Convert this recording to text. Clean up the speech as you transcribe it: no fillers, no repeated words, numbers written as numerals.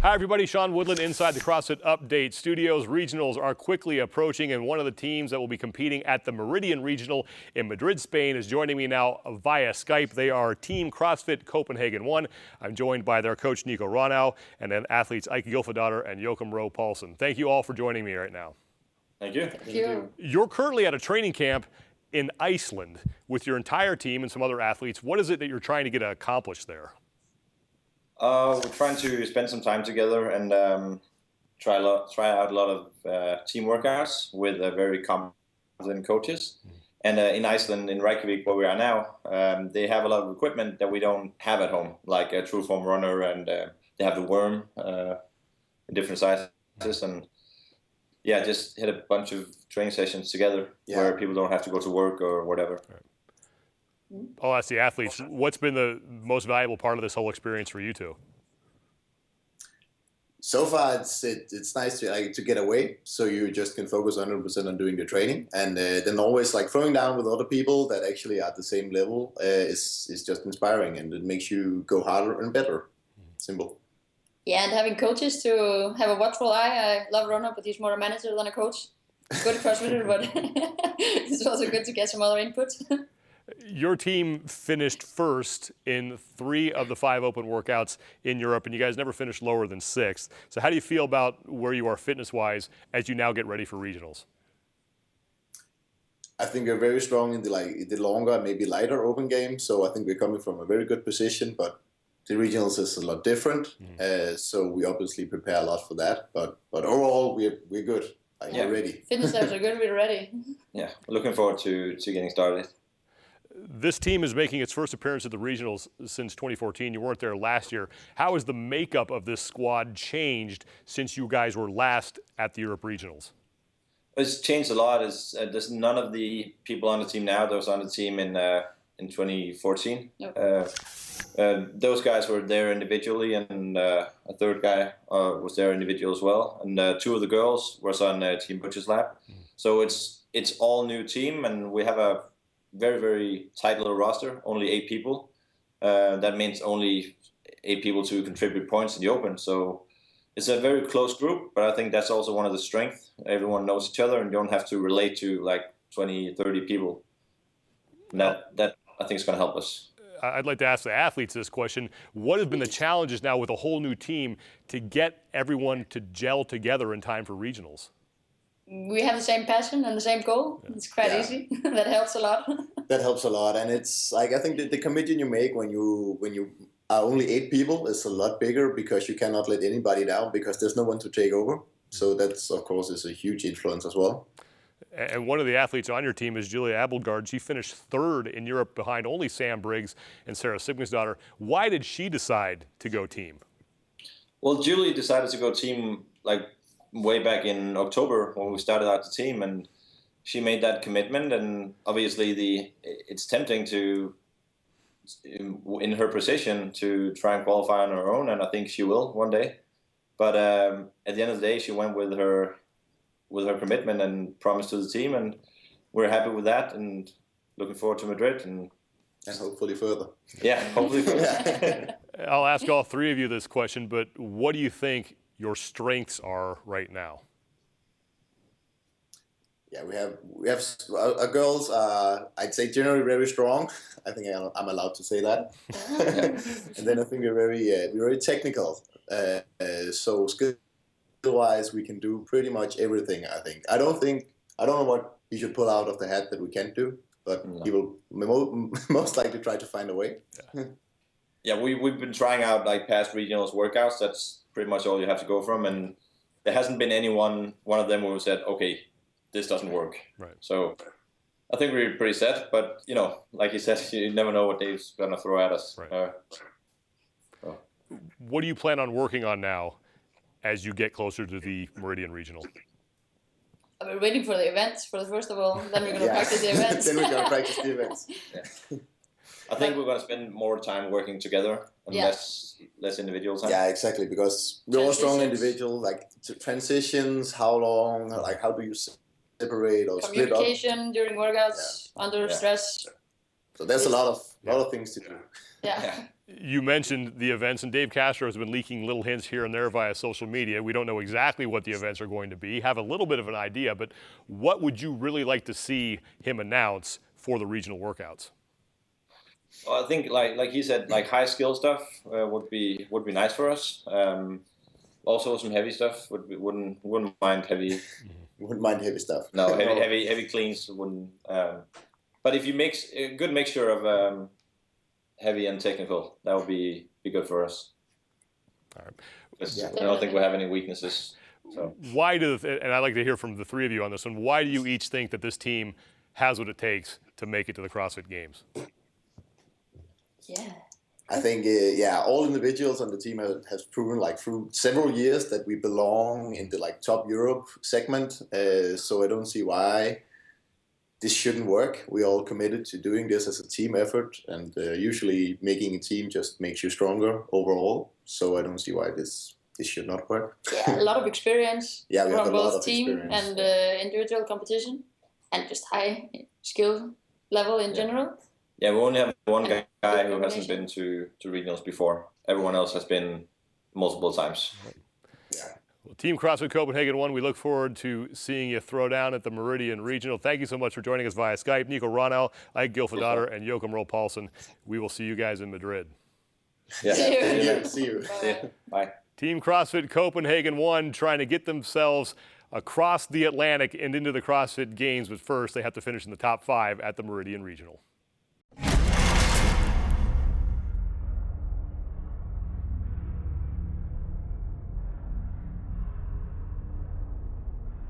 Hi everybody, Sean Woodland inside the CrossFit Update Studios. Regionals are quickly approaching, and one of the teams that will be competing at the Meridian Regional in Madrid, Spain is joining me now via Skype. They are Team CrossFit Copenhagen 1. I'm joined by their coach Nico Ronau and then athletes Ike Gylfadottir and Joachim Rowe Paulsen. Thank you all for joining me right now. Thank you. Thank you. You're currently at a training camp in Iceland with your entire team and some other athletes. What is it that you're trying to get accomplished there? We're trying to spend some time together and try out a lot of team workouts with very competent coaches. And in Iceland, in Reykjavik, where we are now, they have a lot of equipment that we don't have at home, like a true form runner, and they have the worm in different sizes. And yeah, just hit a bunch of training sessions together where people don't have to go to work or whatever. I'll ask the athletes, what's been the most valuable part of this whole experience for you two? So far, it's nice to get away, so you just can focus 100% on doing the training, and then always like throwing down with other people that actually are at the same level is just inspiring, and it makes you go harder and better. Simple. Yeah, and having coaches to have a watchful eye. I love Ronald, but he's more a manager than a coach. Good CrossFitter, but it's also good to get some other input. Your team finished first in 3 of the 5 open workouts in Europe, and you guys never finished lower than 6th. So how do you feel about where you are fitness-wise as you now get ready for regionals? I think we're very strong in the longer, maybe lighter open game. So I think we're coming from a very good position, but the regionals is a lot different. So we obviously prepare a lot for that. But overall, we're good. We're ready. Fitness levels are good. We're ready. Yeah, looking forward to getting started. This team is making its first appearance at the regionals since 2014. You weren't there last year. How has the makeup of this squad changed since you guys were last at the Europe regionals? It's changed a lot. There's none of the people on the team now that was on the team in 2014. Nope. Those guys were there individually, and a third guy was there individual as well. And 2 of the girls was on Team Butcher's Lab. So it's all new team, and we have a very, very tight little roster, only 8 people. That means only 8 people to contribute points in the open. So it's a very close group, but I think that's also one of the strengths. Everyone knows each other, and you don't have to relate to like 20, 30 people. And that I think is going to help us. I'd like to ask the athletes this question. What have been the challenges now with a whole new team to get everyone to gel together in time for regionals? We have the same passion and the same goal. It's quite easy. That helps a lot. That helps a lot, and it's like I think the commitment you make when you are only 8 people is a lot bigger because you cannot let anybody down because there's no one to take over. So that's of course is a huge influence as well. And one of the athletes on your team is Julia Applegard. She finished 3rd in Europe behind only Sam Briggs and Sarah Sigmundsdottir. Why did she decide to go team? Well, Julie decided to go team like way back in October when we started out the team, and she made that commitment. And obviously it's tempting to, in her position, to try and qualify on her own, and I think she will one day. But at the end of the day, she went with her commitment and promise to the team, and we're happy with that and looking forward to Madrid and hopefully further. Yeah, hopefully further. I'll ask all 3 of you this question, but what do you think your strengths are right now? Yeah, we have our girls are, I'd say, generally very strong. I think I'm allowed to say that. And then I think we're very technical. So skill-wise, we can do pretty much everything. I think. I don't know what you should pull out of the hat that we can't do, but we will most likely try to find a way. Yeah, we've been trying out like past regionals workouts. That's pretty much all you have to go from, and there hasn't been one of them where we said, okay, this doesn't work. Right. So I think we're pretty set, but you know, like you said, you never know what Dave's gonna throw at us. Right. What do you plan on working on now as you get closer to the Meridian Regional? We're waiting for the events first of all, then we're going to practice the events. Then we're going to practice the events. Yeah. I think we're going to spend more time working together and less individual time. Yeah, exactly, because we're all strong individuals, like transitions, how long, like how do you separate or split up? Communication during workouts, under stress. So there's a lot of things to do. Yeah. You mentioned the events, and Dave Castro has been leaking little hints here and there via social media. We don't know exactly what the events are going to be, have a little bit of an idea, but what would you really like to see him announce for the regional workouts? Well, I think like he said, like high skill stuff would be nice for us. Also some heavy stuff wouldn't mind heavy. Wouldn't mind heavy stuff. No, heavy cleans wouldn't. But if you mix a good mixture of heavy and technical, that would be good for us. All right. I don't think we have any weaknesses. So. Why and I'd like to hear from the three of you on this one, why do you each think that this team has what it takes to make it to the CrossFit Games? Yeah. I think, all individuals on the team has proven like through several years that we belong in the like top Europe segment. So I don't see why this shouldn't work. We're all committed to doing this as a team effort, and usually making a team just makes you stronger overall. So I don't see why this should not work. Yeah, a lot of experience Yeah, we have from a lot both of team experience. and individual competition, and just high skill level in general. Yeah, we only have one And guy good who hasn't been to regionals before. Everyone else has been multiple times. Well, Team CrossFit Copenhagen 1, we look forward to seeing you throw down at the Meridian Regional. Thank you so much for joining us via Skype. Nico Ronell, Ike Gylfadottir, and Joachim Roel Paulsen. We will see you guys in Madrid. Yeah. See you. Bye. Team CrossFit Copenhagen 1 trying to get themselves across the Atlantic and into the CrossFit Games, but first they have to finish in the top 5 at the Meridian Regional.